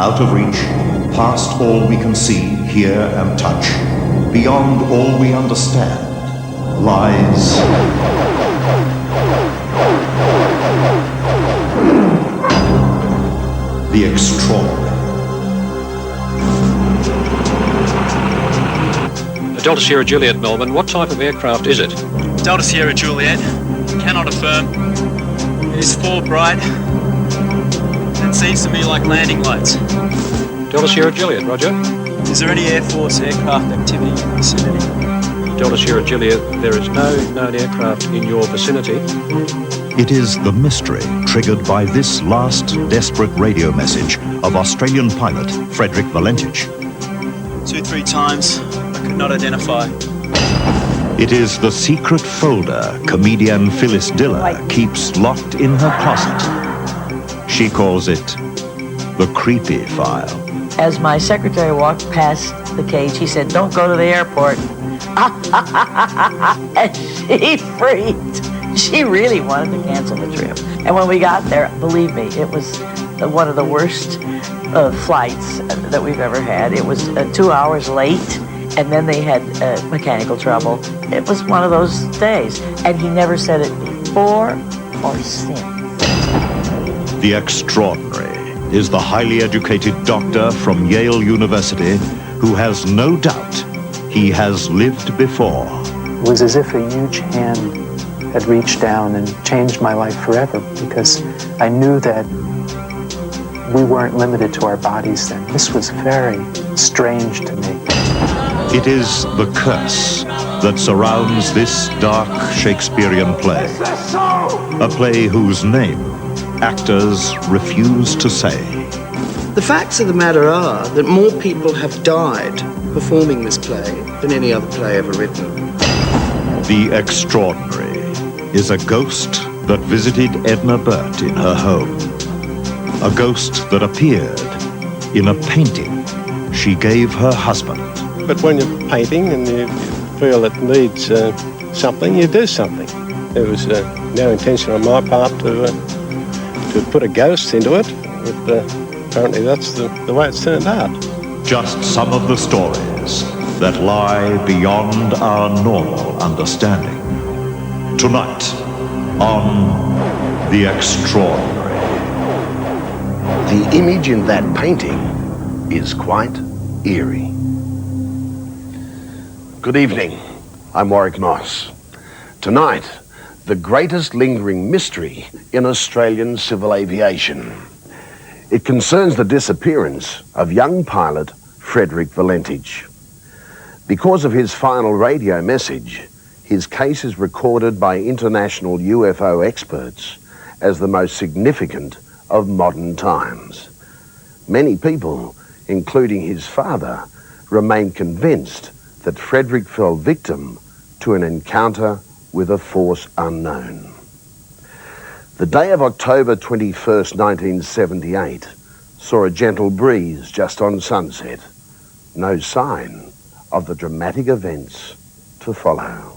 Out of reach, past all we can see, hear and touch, beyond all we understand, lies the extraordinary. Delta Sierra Juliet, Melbourne. What type of aircraft is it? Delta Sierra Juliet. Cannot affirm. It is full bright and seems to me like landing lights. Delta Sierra Juliet, roger. Is there any Air Force aircraft activity in the vicinity? Delta Sierra Juliet, there is no known aircraft in your vicinity. It is the mystery triggered by this last desperate radio message of Australian pilot Frederic Valentich. 2-3 times, I could not identify. It is the secret folder comedian Phillies Diller keeps locked in her closet. She calls it the creepy file. As my secretary walked past the cage, he said, "Don't go to the airport." And she freaked. She really wanted to cancel the trip. And when we got there, believe me, it was one of the worst flights that we've ever had. It was 2 hours late, and then they had mechanical trouble. It was one of those days, and he never said it before or since. The extraordinary is the highly educated doctor from Yale University who has no doubt he has lived before. It was as if a huge hand had reached down and changed my life forever, because I knew that we weren't limited to our bodies then. This was very strange to me. It is the curse that surrounds this dark Shakespearean play. A play whose name actors refuse to say. The facts of the matter are that more people have died performing this play than any other play ever written. The extraordinary is a ghost that visited Edna Burt in her home. A ghost that appeared in a painting she gave her husband. But when you're painting and you feel it needs something, you do something. There was no intention on my part to put a ghost into it, but apparently that's the way it's turned out. Just some of the stories that lie beyond our normal understanding. Tonight, on The Extraordinary. The image in that painting is quite eerie. Good evening, I'm Warwick Moss. Tonight, the greatest lingering mystery in Australian civil aviation. It concerns the disappearance of young pilot Frederic Valentich. Because of his final radio message, his case is recorded by international UFO experts as the most significant of modern times. Many people, including his father, remain convinced that Frederic fell victim to an encounter with a force unknown. The day of October 21st, 1978, saw a gentle breeze just on sunset. No sign of the dramatic events to follow.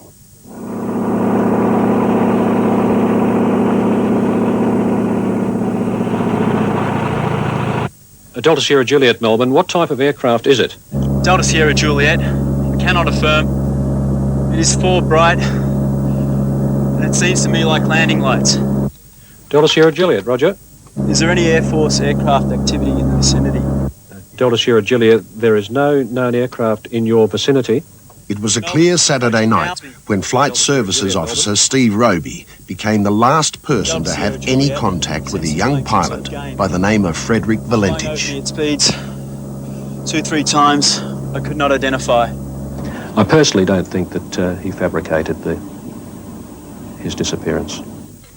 Delta Sierra Juliet, Melbourne. What type of aircraft is it? Delta Sierra Juliet. Cannot affirm. It is full bright and it seems to me like landing lights. Delta Sierra Juliet, roger. Is there any Air Force aircraft activity in the vicinity? Delta Sierra Juliet, there is no known aircraft in your vicinity. It was a clear Saturday night when Flight Services Officer Steve Roby became the last person to have any contact with a young pilot by the name of Frederic Valentich. At speeds 2-3 times, I could not identify. I personally don't think that he fabricated his disappearance.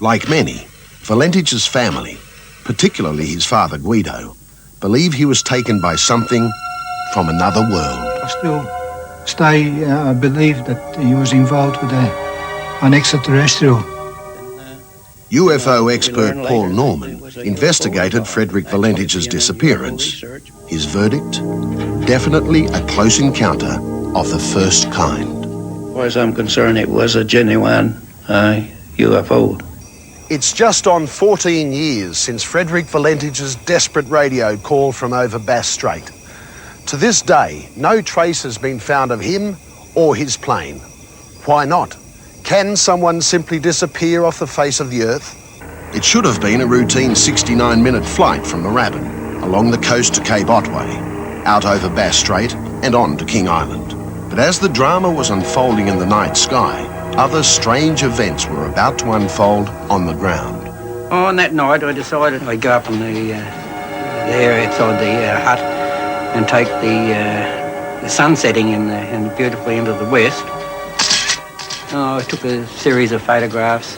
Like many, Valentich's family, particularly his father Guido, believe he was taken by something from another world. I believe that he was involved with an extraterrestrial. UFO expert Paul Norman investigated Frederic Valentich's disappearance. His verdict? Definitely a close encounter of the first kind. As far as I'm concerned, it was a genuine UFO. It's just on 14 years since Frederic Valentich's desperate radio call from over Bass Strait. To this day, no trace has been found of him or his plane. Why not? Can someone simply disappear off the face of the Earth? It should have been a routine 69-minute flight from Moorabbin, along the coast to Cape Otway, out over Bass Strait and on to King Island. But as the drama was unfolding in the night sky, other strange events were about to unfold on the ground. On that night, I decided I'd go up on the there outside the hut and take the sun setting in the beautiful end of the west. I took a series of photographs,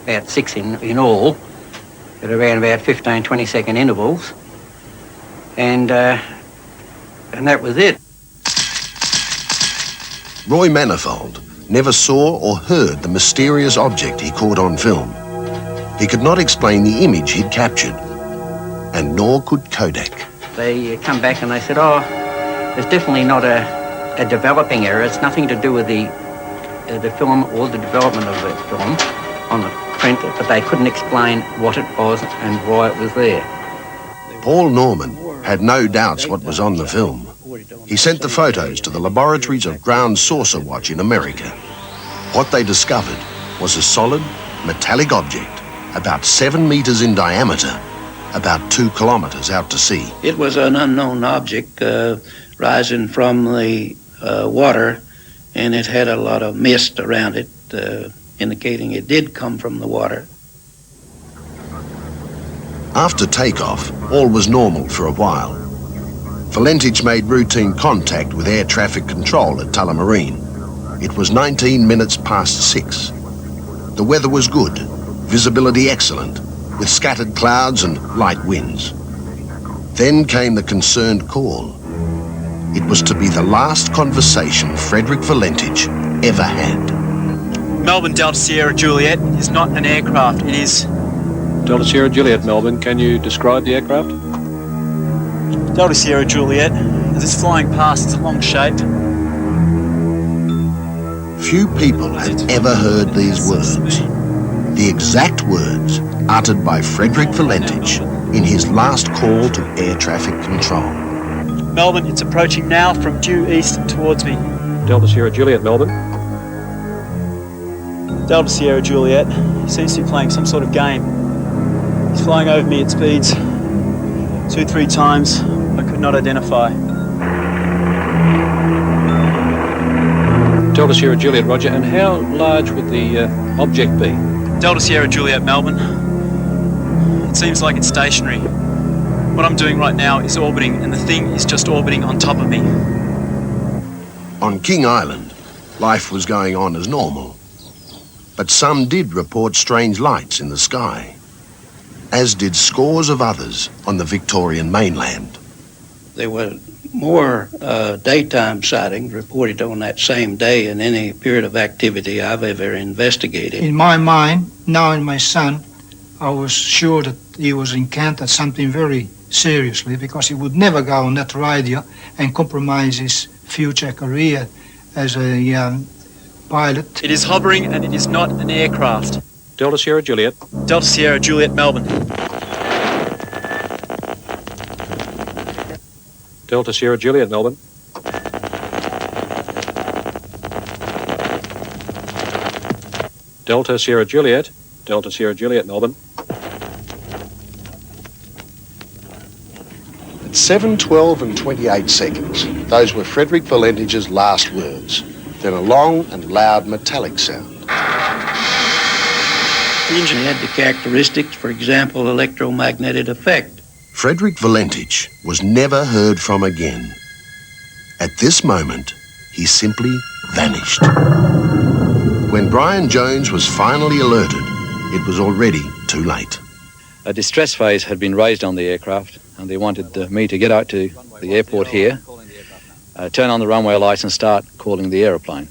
about 6 in all, at around about 15, 20-second intervals, and that was it. Roy Manifold never saw or heard the mysterious object he caught on film. He could not explain the image he'd captured, and nor could Kodak. They come back and they said, oh, there's definitely not a developing error. It's nothing to do with the film or the development of the film on the print, but they couldn't explain what it was and why it was there. Paul Norman had no doubts what was on the film. He sent the photos to the laboratories of Ground Saucer Watch in America. What they discovered was a solid, metallic object, about 7 meters in diameter, about 2 kilometers out to sea. It was an unknown object rising from the water, and it had a lot of mist around it, indicating it did come from the water. After takeoff, all was normal for a while. Valentich made routine contact with air traffic control at Tullamarine. It was 19 minutes past 6. The weather was good, visibility excellent, with scattered clouds and light winds. Then came the concerned call. It was to be the last conversation Frederic Valentich ever had. Melbourne Delta Sierra Juliet is not an aircraft, it is... Delta Sierra Juliet, Melbourne, can you describe the aircraft? Delta Sierra Juliet, as it's flying past, it's a long shape. Few people had ever heard these words. The exact words uttered by Frederic Valentich in his last call to air traffic control. Melbourne, it's approaching now from due east towards me. Delta Sierra Juliet, Melbourne. Delta Sierra Juliet, he seems to be playing some sort of game. He's flying over me at speeds 2-3 times I could not identify. Delta Sierra Juliet, Roger. And how large would the object be? Delta Sierra Juliet, Melbourne. It seems like it's stationary. What I'm doing right now is orbiting, and the thing is just orbiting on top of me. On King Island, life was going on as normal. But some did report strange lights in the sky, as did scores of others on the Victorian mainland. There were more daytime sightings reported on that same day in any period of activity I've ever investigated. In my mind, knowing my son, I was sure that he was encountered something very seriously, because he would never go on that radio and compromise his future career as a pilot. It is hovering and it is not an aircraft. Delta Sierra Juliet. Delta Sierra Juliet, Melbourne. Delta Sierra Juliet, Melbourne. Delta Sierra Juliet. Delta Sierra Juliet, Melbourne. At 7:12 and 28 seconds, those were Frederic Valentich's last words. Then a long and loud metallic sound. The engine had the characteristics, for example, electromagnetic effect. Frederic Valentich was never heard from again. At this moment, he simply vanished. When Brian Jones was finally alerted, it was already too late. A distress phase had been raised on the aircraft, and they wanted me to get out to the airport here, turn on the runway lights and start calling the aeroplane.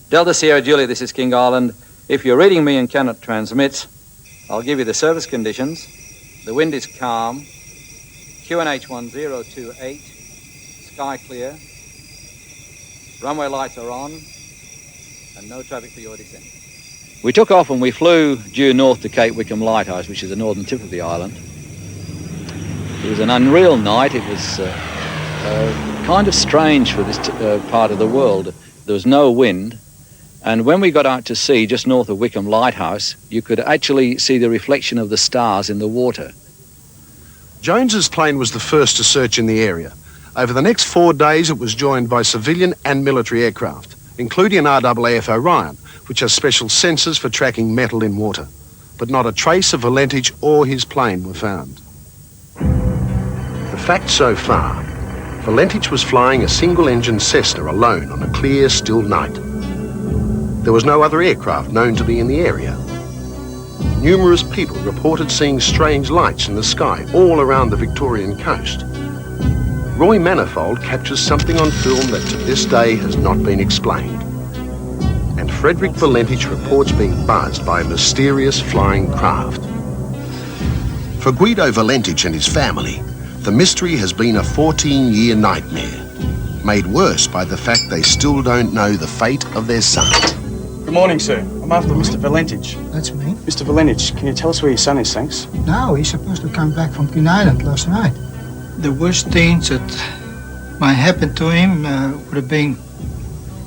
Delta Sierra Juliet, this is King Island. If you're reading me and cannot transmit, I'll give you the service conditions. The wind is calm, QNH 1028, sky clear, runway lights are on, and no traffic for your descent. We took off and we flew due north to Cape Wickham Lighthouse, which is the northern tip of the island. It was an unreal night. It was kind of strange for this part of the world. There was no wind, and when we got out to sea just north of Wickham Lighthouse, you could actually see the reflection of the stars in the water. Jones's plane was the first to search in the area. Over the next 4 days, it was joined by civilian and military aircraft, including an RAAF Orion, which has special sensors for tracking metal in water. But not a trace of Valentich or his plane were found. The facts so far: Valentich was flying a single-engine Cessna alone on a clear, still night. There was no other aircraft known to be in the area. Numerous people reported seeing strange lights in the sky all around the Victorian coast. Roy Manifold captures something on film that to this day has not been explained. And Frederick Valentich reports being buzzed by a mysterious flying craft. For Guido Valentich and his family, the mystery has been a 14-year nightmare, made worse by the fact they still don't know the fate of their son. Good morning, sir. I'm after Mr. Valentich. That's me. Mr. Valentich, can you tell us where your son is, thanks? No, he's supposed to come back from Queen Island last night. The worst things that might happen to him would have been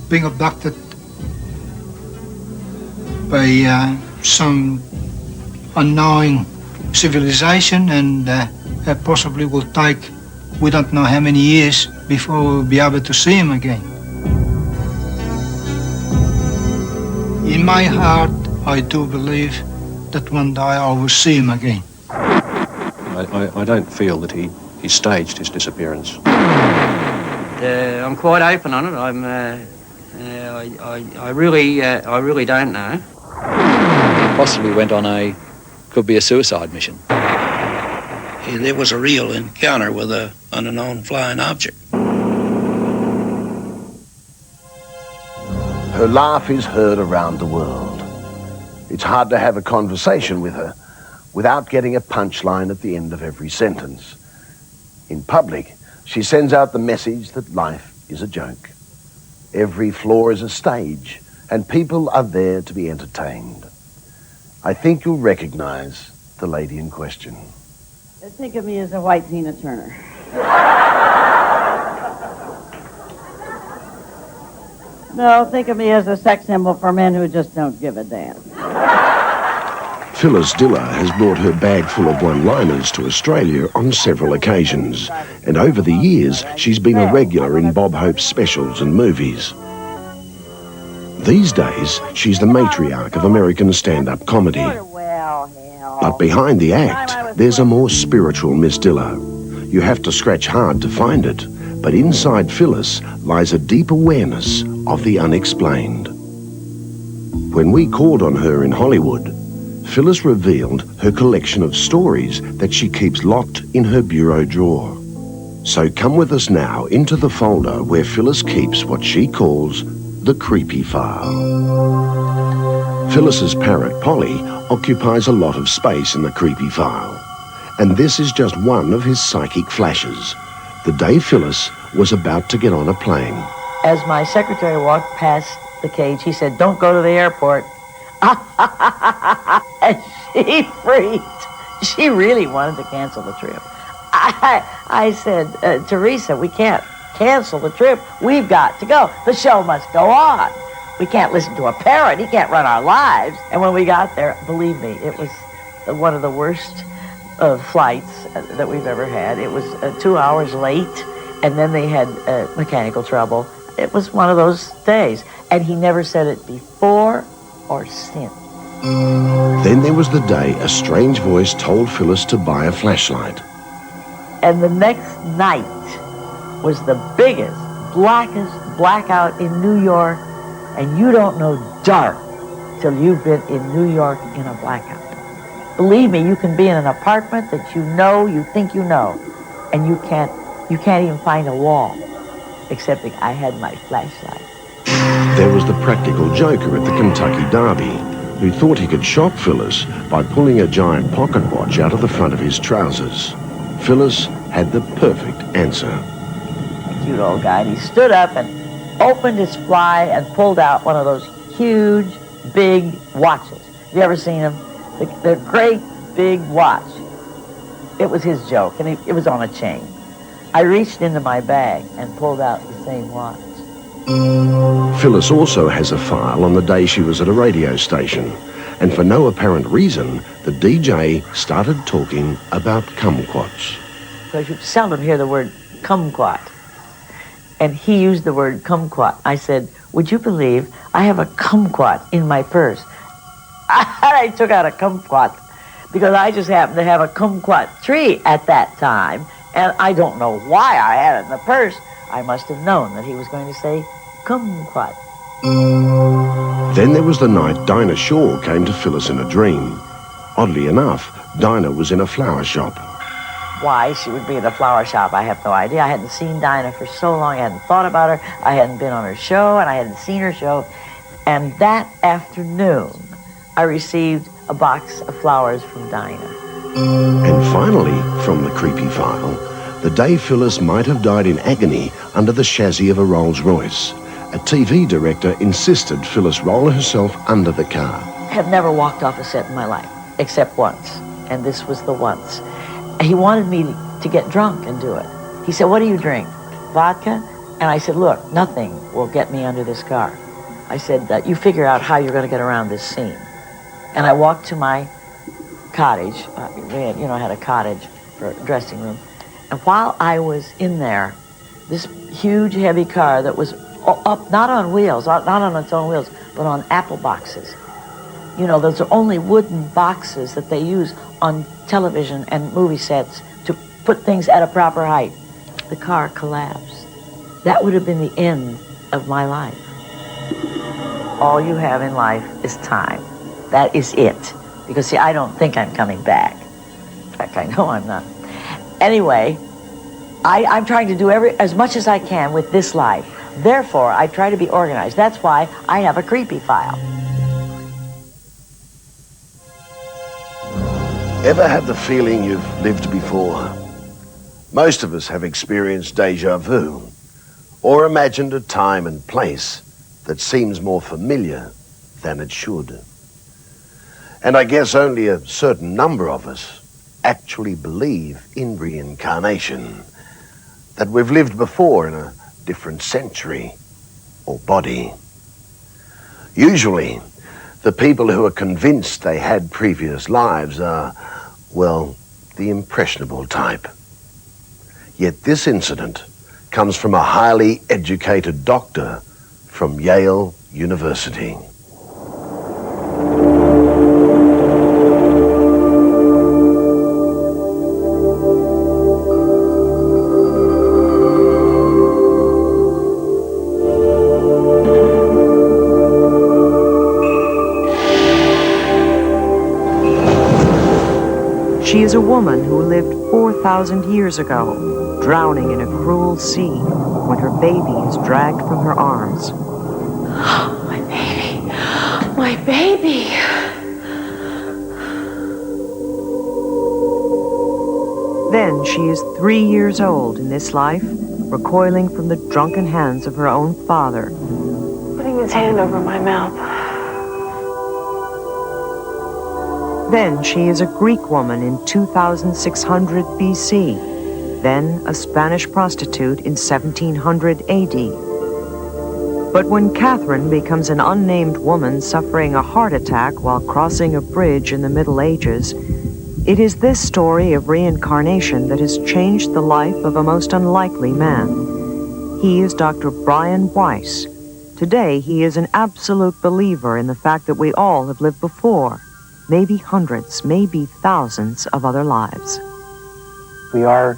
being abducted by some unknown civilization, and possibly will take, we don't know how many years before we'll be able to see him again. In my heart, I do believe that one day I will see him again. I don't feel that he staged his disappearance. I'm quite open on it. I really don't know. Possibly went on could be a suicide mission. There was a real encounter with an unknown flying object. Her laugh is heard around the world. It's hard to have a conversation with her without getting a punchline at the end of every sentence. In public, she sends out the message that life is a joke. Every floor is a stage, and people are there to be entertained. I think you'll recognize the lady in question. Think of me as a white Tina Turner. No, think of me as a sex symbol for men who just don't give a damn. Phyllis Diller has brought her bag full of one-liners to Australia on several occasions, and over the years she's been a regular in Bob Hope's specials and movies. These days, she's the matriarch of American stand-up comedy. But behind the act, there's a more spiritual Miss Diller. You have to scratch hard to find it, but inside Phyllis lies a deep awareness of the unexplained. When we called on her in Hollywood, Phyllis revealed her collection of stories that she keeps locked in her bureau drawer. So come with us now into the folder where Phyllis keeps what she calls the creepy file. Phyllis's parrot, Polly, occupies a lot of space in the creepy file. And this is just one of his psychic flashes. The day Phyllis was about to get on a plane. As my secretary walked past the cage, he said, "Don't go to the airport." And she freaked. She really wanted to cancel the trip. I said, "Teresa, we can't cancel the trip. We've got to go. The show must go on. We can't listen to a parrot. He can't run our lives." And when we got there, believe me, it was one of the worst flights that we've ever had. It was 2 hours late, and then they had mechanical trouble. It was one of those days, and he never said it before or since. Then there was the day a strange voice told Phyllis to buy a flashlight. And the next night was the biggest, blackest blackout in New York, and you don't know dark till you've been in New York in a blackout. Believe me, you can be in an apartment that you think you know, and you can't even find a wall, except that I had my flashlight. There was the practical joker at the Kentucky Derby, who thought he could shock Phyllis by pulling a giant pocket watch out of the front of his trousers. Phyllis had the perfect answer. Cute old guy, and he stood up and opened his fly and pulled out one of those huge big watches. Have you ever seen them? They're great big watch. It was his joke, and it was on a chain. I reached into my bag and pulled out the same watch. Phyllis also has a file on the day she was at a radio station, and for no apparent reason, the DJ started talking about kumquats. Because you seldom hear the word kumquat. And he used the word kumquat. I said, would you believe I have a kumquat in my purse? I took out a kumquat because I just happened to have a kumquat tree at that time, and I don't know why I had it in the purse. I must have known that he was going to say kumquat. Then there was the night Dinah Shaw came to Phyllis in a dream. Oddly enough, Dinah was in a flower shop. Why she would be in a flower shop, I have no idea. I hadn't seen Dinah for so long. I hadn't thought about her. I hadn't been on her show, and I hadn't seen her show. And that afternoon, I received a box of flowers from Dinah. And finally, from the creepy file, the day Phyllis might have died in agony under the chassis of a Rolls-Royce. A TV director insisted Phyllis roll herself under the car. I have never walked off a set in my life, except once, and this was the once. He wanted me to get drunk and do it. He said, what do you drink? Vodka? And I said, look, nothing will get me under this car. I said, you figure out how you're going to get around this scene. And I walked to my cottage. I had a cottage for a dressing room. And while I was in there, this huge, heavy car that was up, not on wheels, not on its own wheels, but on apple boxes. You know, those are only wooden boxes that they use on television and movie sets to put things at a proper height. The car collapsed. That would have been the end of my life. All you have in life is time. That is it. Because, see, I don't think I'm coming back. In fact, I know I'm not. Anyway, I'm trying to do as much as I can with this life. Therefore, I try to be organized. That's why I have a creepy file. Ever had the feeling you've lived before? Most of us have experienced déjà vu, or imagined a time and place that seems more familiar than it should. And I guess only a certain number of us actually believe in reincarnation, that we've lived before in a different century or body. Usually, the people who are convinced they had previous lives are, well, the impressionable type. Yet this incident comes from a highly educated doctor from Yale University. She is a woman who lived 4,000 years ago, drowning in a cruel sea when her baby is dragged from her arms. My baby. My baby. Then she is 3 years old in this life, recoiling from the drunken hands of her own father. Putting his hand over my mouth. Then she is a Greek woman in 2600 BC, then a Spanish prostitute in 1700 AD. But when Catherine becomes an unnamed woman suffering a heart attack while crossing a bridge in the Middle Ages, it is this story of reincarnation that has changed the life of a most unlikely man. He is Dr. Brian Weiss. Today, he is an absolute believer in the fact that we all have lived before. Maybe hundreds, maybe thousands of other lives. We are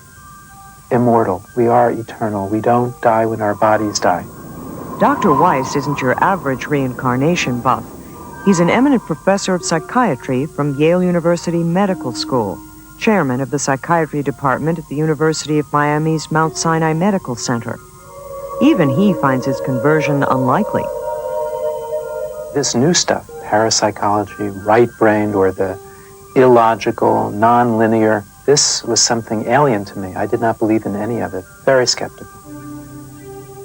immortal. We are eternal. We don't die when our bodies die. Dr. Weiss isn't your average reincarnation buff. He's an eminent professor of psychiatry from Yale University Medical School, chairman of the psychiatry department at the University of Miami's Mount Sinai Medical Center. Even he finds his conversion unlikely. This new stuff, parapsychology, right-brained, or the illogical, non-linear, this was something alien to me. I did not believe in any of it. Very skeptical.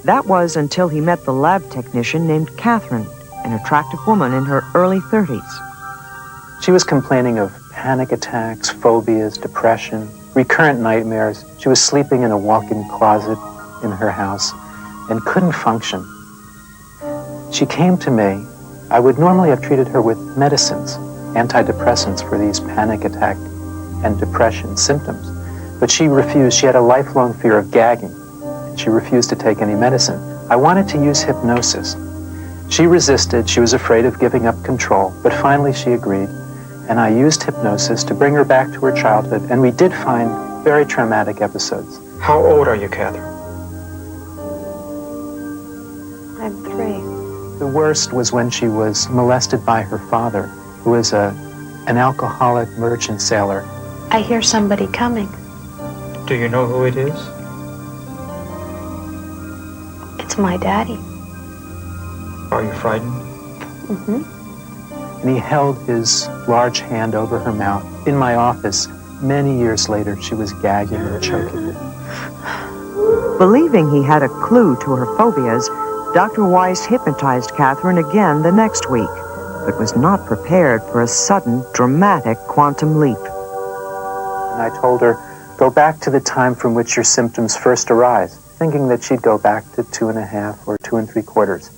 That was until he met the lab technician named Catherine an attractive woman in her early 30s. She was complaining of panic attacks, phobias, depression, recurrent nightmares. She was sleeping in a walk-in closet in her house and couldn't function. She came to me. I would normally have treated her with medicines, antidepressants for these panic attack and depression symptoms. But she refused. She had a lifelong fear of gagging. She refused to take any medicine. I wanted to use hypnosis. She resisted. She was afraid of giving up control, but finally she agreed. And I used hypnosis to bring her back to her childhood, and we did find very traumatic episodes. How old are you, Catherine? I'm 3. The worst was when she was molested by her father, who was an alcoholic merchant sailor. I hear somebody coming. Do you know who it is? It's my daddy. Are you frightened? Mm-hmm. And he held his large hand over her mouth. In my office, many years later, she was gagging and choking. Believing he had a clue to her phobias, Dr. Weiss hypnotized Catherine again the next week, but was not prepared for a sudden, dramatic quantum leap. And I told her, go back to the time from which your symptoms first arise, thinking that she'd go back to 2.5 or 2 3/4.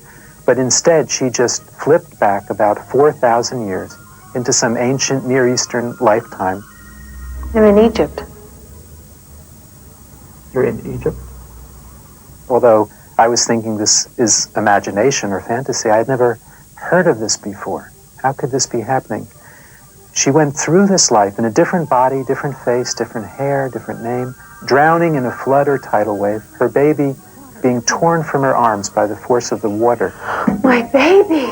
But instead, she just flipped back about 4,000 years into some ancient Near Eastern lifetime. I'm in Egypt. You're in Egypt? Although I was thinking this is imagination or fantasy, I had never heard of this before. How could this be happening? She went through this life in a different body, different face, different hair, different name, drowning in a flood or tidal wave, her baby being torn from her arms by the force of the water. My baby!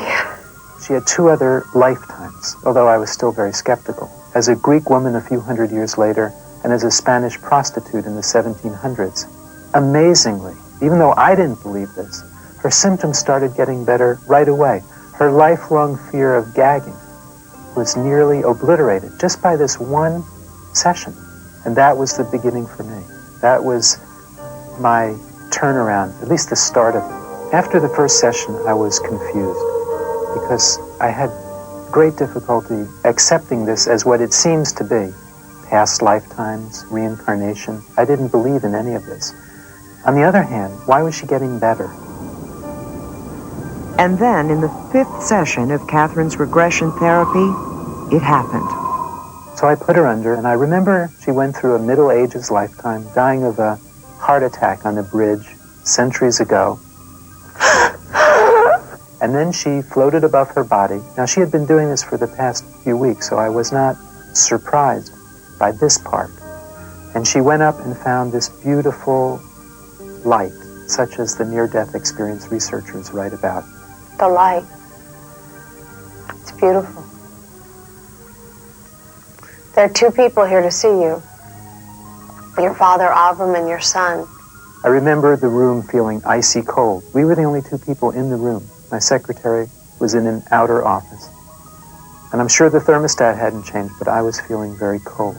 She had 2 other lifetimes, although I was still very skeptical. As a Greek woman a few hundred years later, and as a Spanish prostitute in the 1700s. Amazingly, even though I didn't believe this, her symptoms started getting better right away. Her lifelong fear of gagging was nearly obliterated just by this one session. And that was the beginning for me. That was my turnaround, at least the start of it. After the first session, I was confused because I had great difficulty accepting this as what it seems to be. Past lifetimes, reincarnation. I didn't believe in any of this. On the other hand, why was she getting better? And then, in the 5th session of Catherine's regression therapy, it happened. So I put her under, and I remember she went through a Middle Ages lifetime, dying of a heart attack on a bridge centuries ago. And then she floated above her body. Now, she had been doing this for the past few weeks, so I was not surprised by this part. And she went up and found this beautiful light, such as the near-death experience researchers write about. The light. It's beautiful. There are 2 people here to see you. Your father, Avram, and your son. I remember the room feeling icy cold. We were the only 2 people in the room. My secretary was in an outer office. And I'm sure the thermostat hadn't changed, but I was feeling very cold.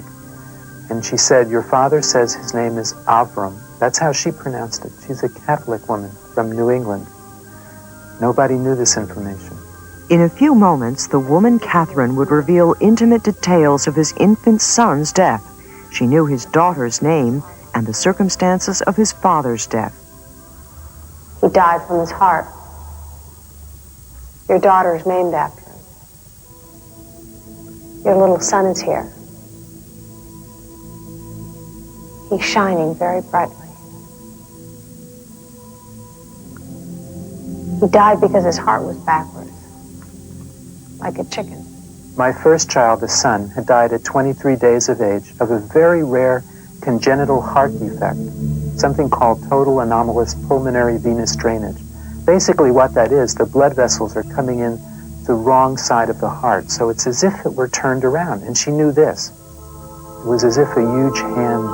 And she said, your father says his name is Avram. That's how she pronounced it. She's a Catholic woman from New England. Nobody knew this information. In a few moments, the woman Catherine would reveal intimate details of his infant son's death. She knew his daughter's name and the circumstances of his father's death. He died from his heart. Your daughter is named after him. Your little son is here. He's shining very brightly. He died because his heart was backwards, like a chicken. My first child, a son, had died at 23 days of age of a very rare congenital heart defect, something called total anomalous pulmonary venous drainage. Basically what that is, the blood vessels are coming in the wrong side of the heart, so it's as if it were turned around, and she knew this. It was as if a huge hand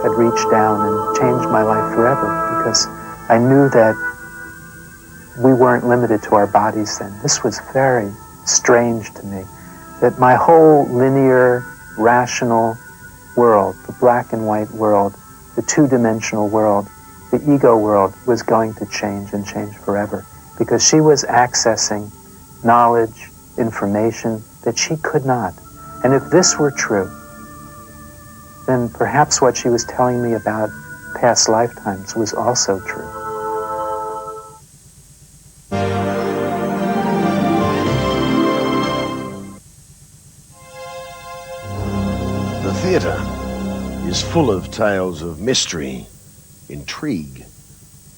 had reached down and changed my life forever, because I knew that we weren't limited to our bodies then. This was very strange to me, that my whole linear, rational world, the black and white world, the 2-dimensional world, the ego world, was going to change and change forever, because she was accessing knowledge, information that she could not. And if this were true, then perhaps what she was telling me about past lifetimes was also true. The theatre is full of tales of mystery, intrigue,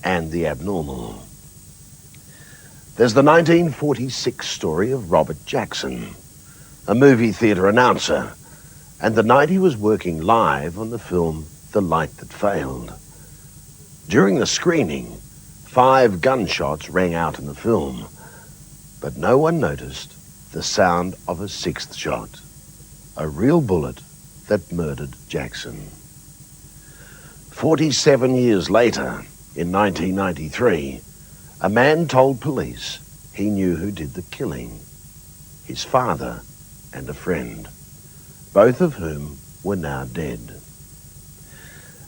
and the abnormal. There's the 1946 story of Robert Jackson, a movie theatre announcer, and the night he was working live on the film The Light That Failed. During the screening, 5 gunshots rang out in the film, but no one noticed the sound of a 6th shot, a real bullet that murdered Jackson. 47 years later, in 1993, a man told police he knew who did the killing, his father and a friend, both of whom were now dead.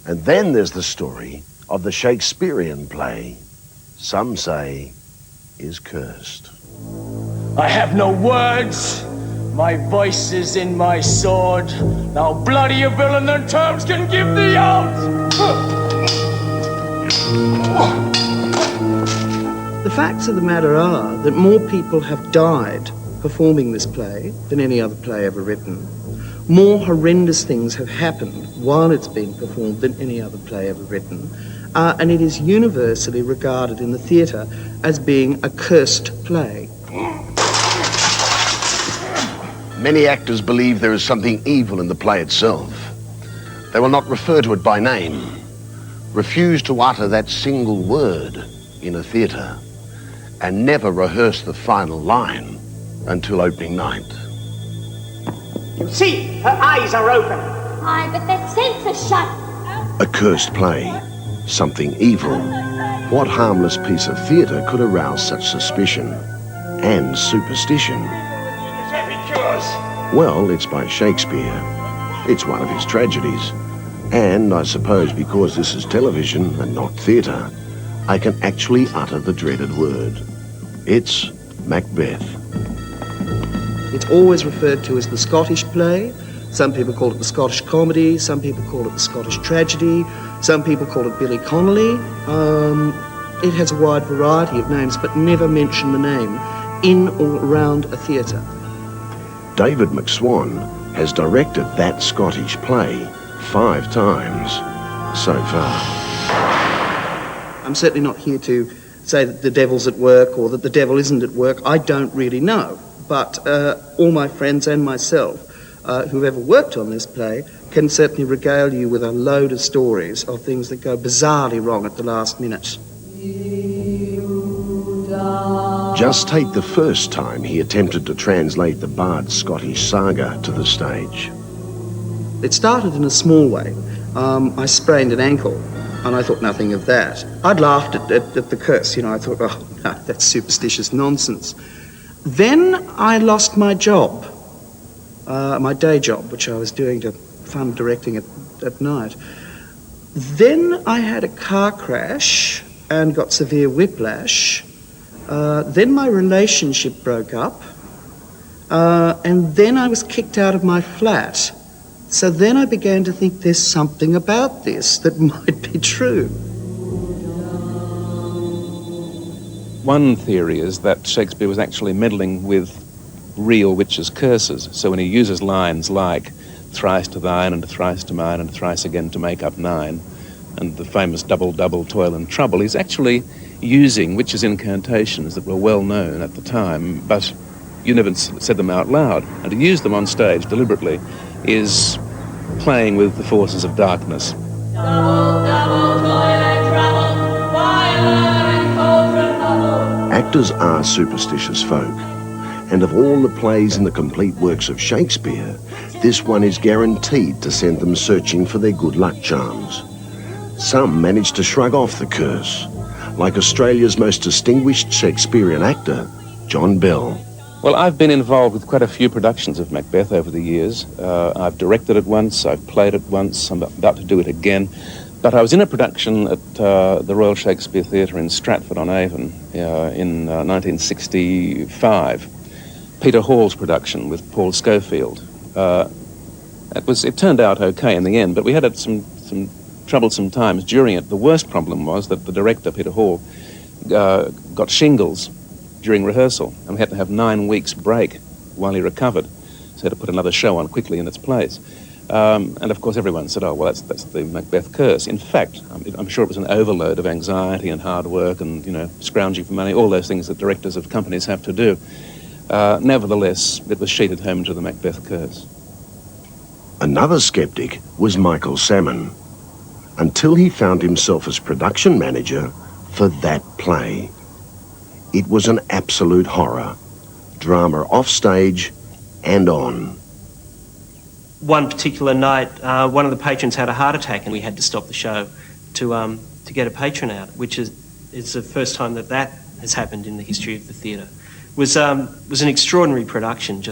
And then there's the story of the Shakespearean play, some say is cursed. I have no words. My voice is in my sword. Now bloody a villain than terms can give thee out. The facts of the matter are that more people have died performing this play than any other play ever written. More horrendous things have happened while it's been performed than any other play ever written. And it is universally regarded in the theatre as being a cursed play. Many actors believe there is something evil in the play itself. They will not refer to it by name, refuse to utter that single word in a theatre, and never rehearse the final line until opening night. You see, her eyes are open. Aye, but that sense is shut. A cursed play, something evil. What harmless piece of theatre could arouse such suspicion and superstition? Well, it's by Shakespeare. It's one of his tragedies. And I suppose because this is television and not theatre, I can actually utter the dreaded word. It's Macbeth. It's always referred to as the Scottish play. Some people call it the Scottish comedy. Some people call it the Scottish tragedy. Some people call it Billy Connolly. It has a wide variety of names, but never mention the name in or around a theatre. David McSwan has directed that Scottish play 5 times so far. I'm certainly not here to say that the devil's at work or that the devil isn't at work. I don't really know. But all my friends and myself who've ever worked on this play can certainly regale you with a load of stories of things that go bizarrely wrong at the last minute. Just take the first time he attempted to translate the Bard's Scottish saga to the stage. It started in a small way. I sprained an ankle, and I thought nothing of that. I'd laughed at the curse, I thought, oh, no, that's superstitious nonsense. Then I lost my job, my day job, which I was doing to fund directing at night. Then I had a car crash and got severe whiplash. Then my relationship broke up, and then I was kicked out of my flat. So then I began to think there's something about this that might be true. One theory is that Shakespeare was actually meddling with real witches' curses. So when he uses lines like thrice to thine and thrice to mine and thrice again to make up 9, and the famous double, double, toil and trouble, he's actually using witches' incantations that were well known at the time, but you never said them out loud. And to use them on stage deliberately is playing with the forces of darkness. Double, double, toil and trouble, fire and cauldron bubble. Actors are superstitious folk, and of all the plays in the complete works of Shakespeare, this one is guaranteed to send them searching for their good luck charms. Some manage to shrug off the curse, like Australia's most distinguished Shakespearean actor, John Bell. Well, I've been involved with quite a few productions of Macbeth over the years. I've directed it once, I've played it once, I'm about to do it again. But I was in a production at the Royal Shakespeare Theatre in Stratford-on-Avon in 1965. Peter Hall's production with Paul Schofield. It turned out okay in the end, but we had some troublesome times during it. The worst problem was that the director, Peter Hall, got shingles during rehearsal, and we had to have 9 weeks break while he recovered. So had to put another show on quickly in its place. And of course everyone said, oh, well, that's the Macbeth curse. In fact, I'm sure it was an overload of anxiety and hard work and, scrounging for money, all those things that directors of companies have to do. Nevertheless, it was sheeted home to the Macbeth curse. Another sceptic was Michael Salmon, until he found himself as production manager for that play. It was an absolute horror. Drama off stage and on. One particular night, one of the patrons had a heart attack and we had to stop the show to get a patron out, which is the first time that has happened in the history of the theatre. Was an extraordinary production,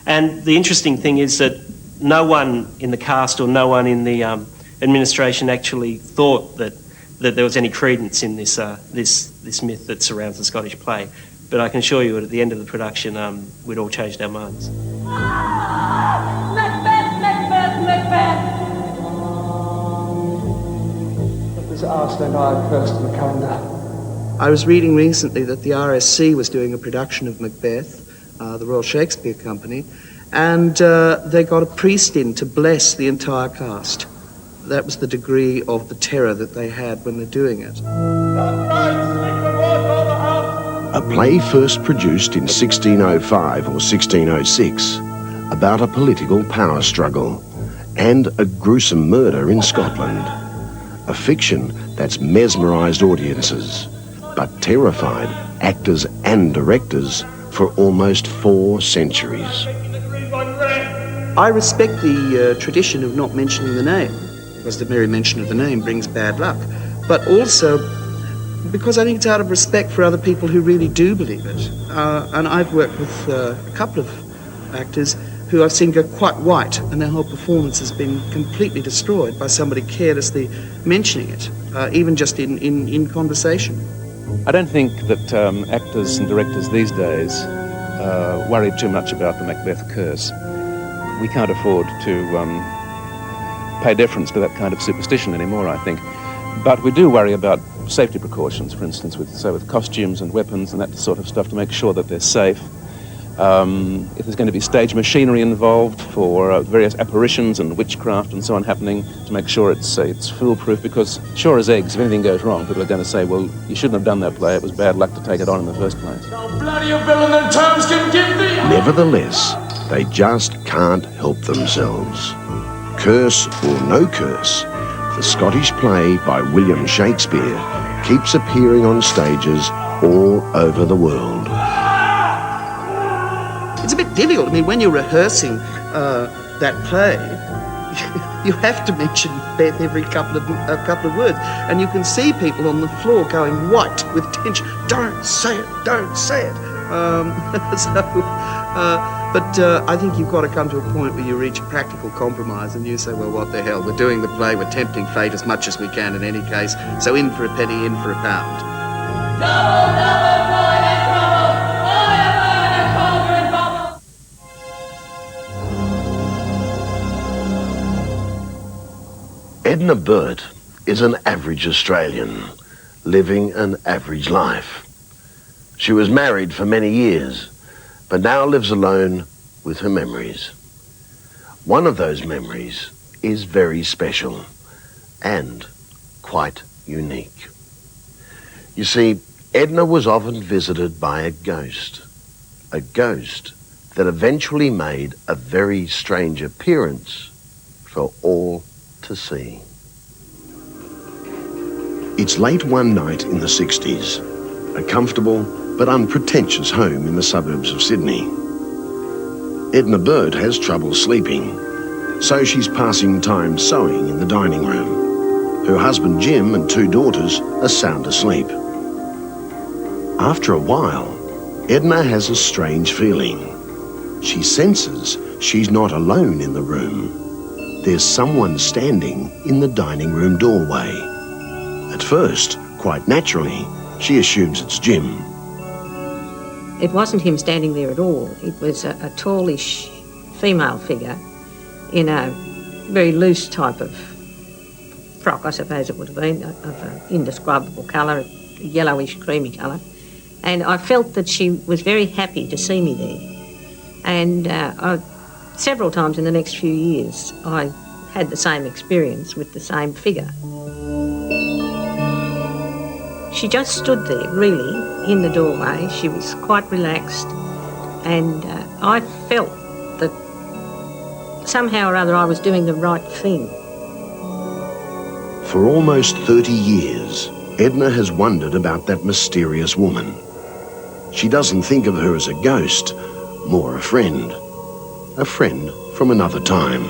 and the interesting thing is that no one in the cast or no one in the administration actually thought that there was any credence in this myth that surrounds the Scottish play. But I can assure you, at the end of the production, we'd all changed our minds. Macbeth, Macbeth, Macbeth! It was asked and I cursed the calendar. I was reading recently that the RSC was doing a production of Macbeth, the Royal Shakespeare Company, and they got a priest in to bless the entire cast. That was the degree of the terror that they had when they're doing it. A play first produced in 1605 or 1606 about a political power struggle and a gruesome murder in Scotland. A fiction that's mesmerised audiences, but terrified actors and directors for almost 4 centuries. I respect the tradition of not mentioning the name, because the mere mention of the name brings bad luck, but also because I think it's out of respect for other people who really do believe it. And I've worked with a couple of actors who I've seen go quite white, and their whole performance has been completely destroyed by somebody carelessly mentioning it, even just in conversation. I don't think that actors and directors these days worry too much about the Macbeth curse. We can't afford to pay deference to that kind of superstition anymore, I think. But we do worry about safety precautions, for instance, with costumes and weapons and that sort of stuff, to make sure that they're safe. If there's going to be stage machinery involved for various apparitions and witchcraft and so on happening, to make sure it's foolproof, because sure as eggs, if anything goes wrong, people are going to say, well, you shouldn't have done that play, it was bad luck to take it on in the first place. Bloodier villain than terms can give thee. Nevertheless, they just can't help themselves. Curse or no curse, the Scottish play by William Shakespeare keeps appearing on stages all over the world. It's a bit difficult. I mean, when you're rehearsing that play, you have to mention Beth every couple of words, and you can see people on the floor going white with tension. Don't say it. Don't say it. But I think you've got to come to a point where you reach a practical compromise and you say, well, what the hell? We're doing the play. We're tempting fate as much as we can in any case. So in for a penny, in for a pound. Double, double, boy, and trouble. Fire, burn, and cauldron bubble. Edna Burt is an average Australian, living an average life. She was married for many years, but now lives alone with her memories. One of those memories is very special and quite unique. You see, Edna was often visited by a ghost that eventually made a very strange appearance for all to see. It's late one night in the 60s, a comfortable but unpretentious home in the suburbs of Sydney. Edna Burt has trouble sleeping, so she's passing time sewing in the dining room. Her husband Jim and 2 daughters are sound asleep. After a while, Edna has a strange feeling. She senses she's not alone in the room. there's someone standing in the dining room doorway. At first, quite naturally, she assumes it's Jim. It wasn't him standing there at all. It was a tallish female figure in a very loose type of frock, I suppose it would have been, of an indescribable colour, a yellowish, creamy colour. And I felt that she was very happy to see me there. And several times in the next few years, I had the same experience with the same figure. She just stood there, really, in the doorway. She was quite relaxed, and I felt that somehow or other I was doing the right thing. For almost 30 years, Edna has wondered about that mysterious woman. She doesn't think of her as a ghost, more a friend from another time.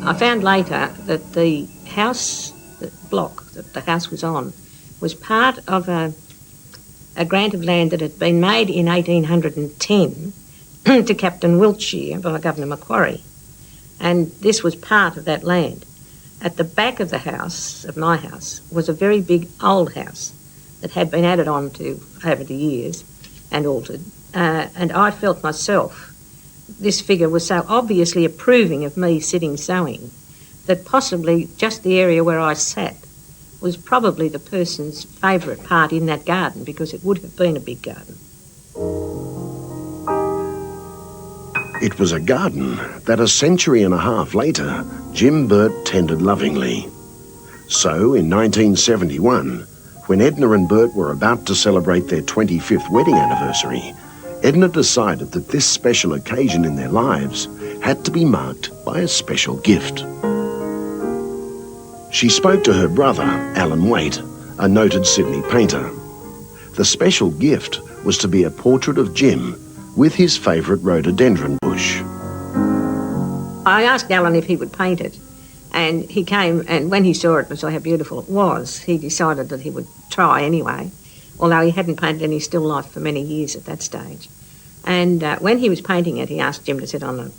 I found later that the house, the block that the house was on, was part of a grant of land that had been made in 1810 to Captain Wiltshire by Governor Macquarie. And this was part of that land. At the back of the house, of my house, was a very big old house that had been added on to over the years and altered. And I felt myself, this figure was so obviously approving of me sitting sewing that possibly just the area where I sat was probably the person's favourite part in that garden, because it would have been a big garden. It was a garden that a century and a half later, Jim Burt tended lovingly. So, in 1971, when Edna and Bert were about to celebrate their 25th wedding anniversary, Edna decided that this special occasion in their lives had to be marked by a special gift. She spoke to her brother, Alan Waite, a noted Sydney painter. The special gift was to be a portrait of Jim with his favourite rhododendron bush. I asked Alan if he would paint it, and he came, and when he saw it and saw how beautiful it was, he decided that he would try anyway, although he hadn't painted any still life for many years at that stage. And when he was painting it, he asked Jim to sit on the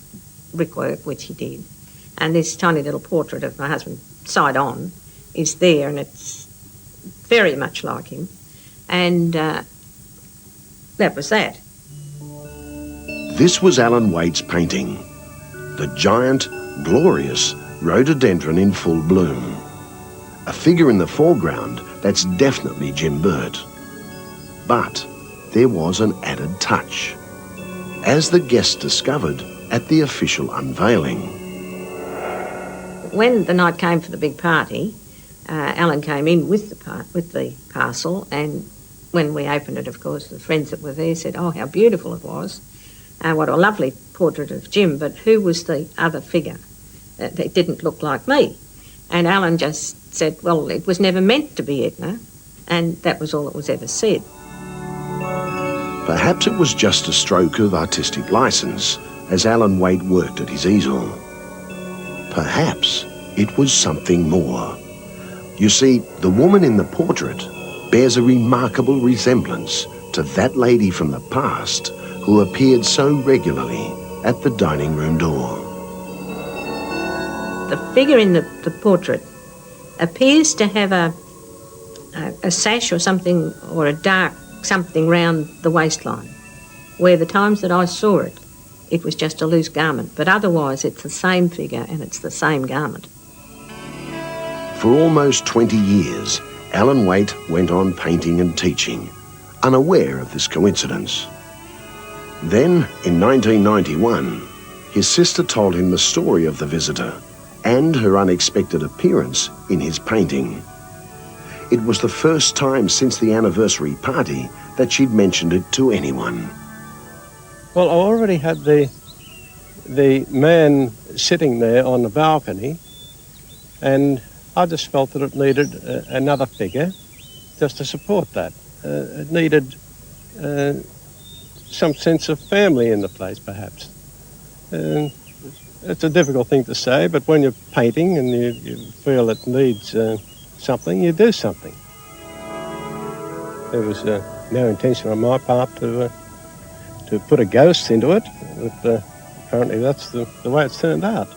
brickwork, which he did. And this tiny little portrait of my husband, side on, is there, and it's very much like him. And that was that. This was Alan Waite's painting, the giant, glorious rhododendron in full bloom. A figure in the foreground that's definitely Jim Burt. But there was an added touch, as the guests discovered at the official unveiling. When the night came for the big party, Alan came in with the parcel, and when we opened it, of course, the friends that were there said, "Oh, how beautiful it was. What a lovely portrait of Jim, but who was the other figure? It didn't look like me." And Alan just said, "Well, it was never meant to be Edna," and that was all that was ever said. Perhaps it was just a stroke of artistic license as Alan Waite worked at his easel. Perhaps it was something more. You see, the woman in the portrait bears a remarkable resemblance to that lady from the past who appeared so regularly at the dining room door. The figure in the portrait appears to have a sash or something, or a dark something round the waistline, where the times that I saw it, it was just a loose garment, but otherwise it's the same figure and it's the same garment. For almost 20 years, Alan Waite went on painting and teaching, unaware of this coincidence. Then, in 1991, his sister told him the story of the visitor and her unexpected appearance in his painting. It was the first time since the anniversary party that she'd mentioned it to anyone. Well, I already had the man sitting there on the balcony, and I just felt that it needed another figure just to support that. It needed some sense of family in the place, perhaps. It's a difficult thing to say, but when you're painting and you feel it needs something, you do something. There was no intention on my part to put a ghost into it, but apparently that's the way it's turned out.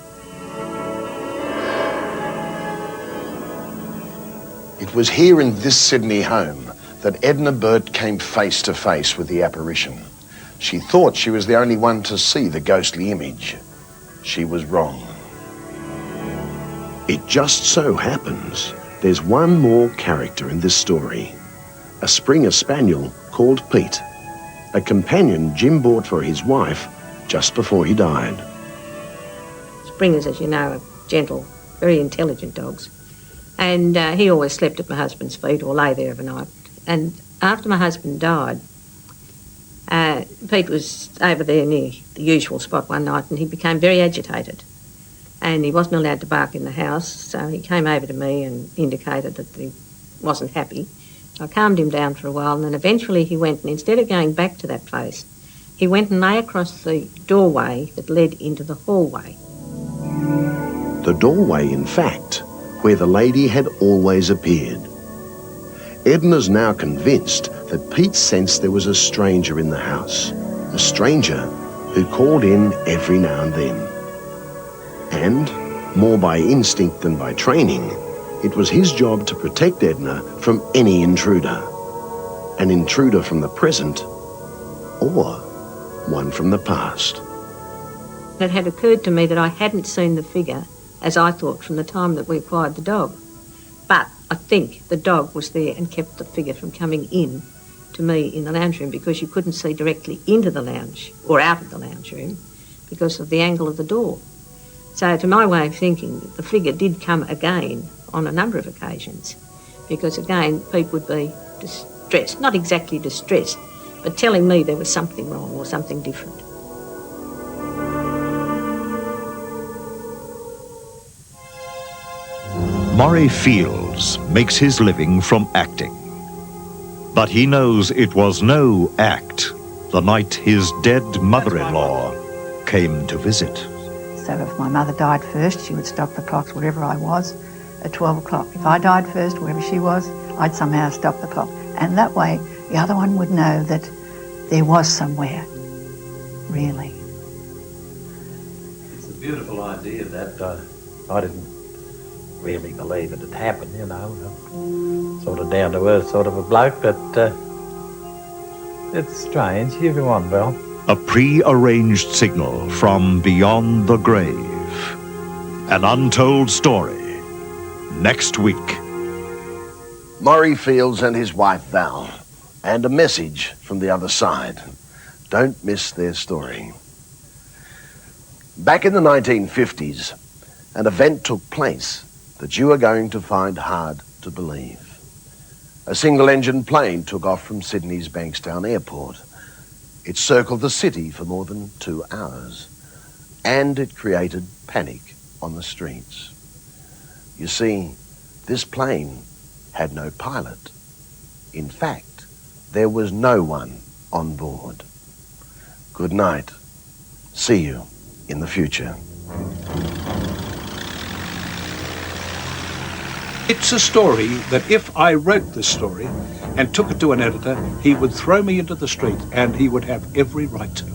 It was here in this Sydney home that Edna Burt came face to face with the apparition. She thought she was the only one to see the ghostly image. She was wrong. It just so happens there's one more character in this story. A Springer Spaniel called Pete, a companion Jim bought for his wife just before he died. Springers, as you know, are gentle, very intelligent dogs. And he always slept at my husband's feet or lay there of a night. And after my husband died, Pete was over there near the usual spot one night and he became very agitated. And he wasn't allowed to bark in the house, so he came over to me and indicated that he wasn't happy. I calmed him down for a while, and then eventually he went, and instead of going back to that place, he went and lay across the doorway that led into the hallway. The doorway, in fact, where the lady had always appeared. Edna's now convinced that Pete sensed there was a stranger in the house, a stranger who called in every now and then. And, more by instinct than by training, it was his job to protect Edna from any intruder. An intruder from the present, or one from the past. It had occurred to me that I hadn't seen the figure, as I thought, from the time that we acquired the dog. But I think the dog was there and kept the figure from coming in to me in the lounge room, because you couldn't see directly into the lounge or out of the lounge room because of the angle of the door. So to my way of thinking, the figure did come again on a number of occasions, because again, Pete would be distressed, not exactly distressed, but telling me there was something wrong or something different. Murray Fields makes his living from acting. But he knows it was no act the night his dead mother-in-law came to visit. So if my mother died first, she would stop the clocks wherever I was at 12 o'clock. If I died first, wherever she was, I'd somehow stop the clock. And that way, the other one would know that there was somewhere, really. It's a beautiful idea that I didn't really believe it had happened, you know. Sort of down to earth sort of a bloke, but it's strange. Everyone will. A pre-arranged signal from beyond the grave. An untold story. Next week. Murray Fields and his wife Val. And a message from the other side. Don't miss their story. Back in the 1950s, an event took place that you are going to find hard to believe. A single-engine plane took off from Sydney's Bankstown Airport. It circled the city for more than 2 hours, and it created panic on the streets. You see, this plane had no pilot. In fact, there was no one on board. Good night. See you in the future. It's a story that if I wrote this story and took it to an editor, he would throw me into the street, and he would have every right to.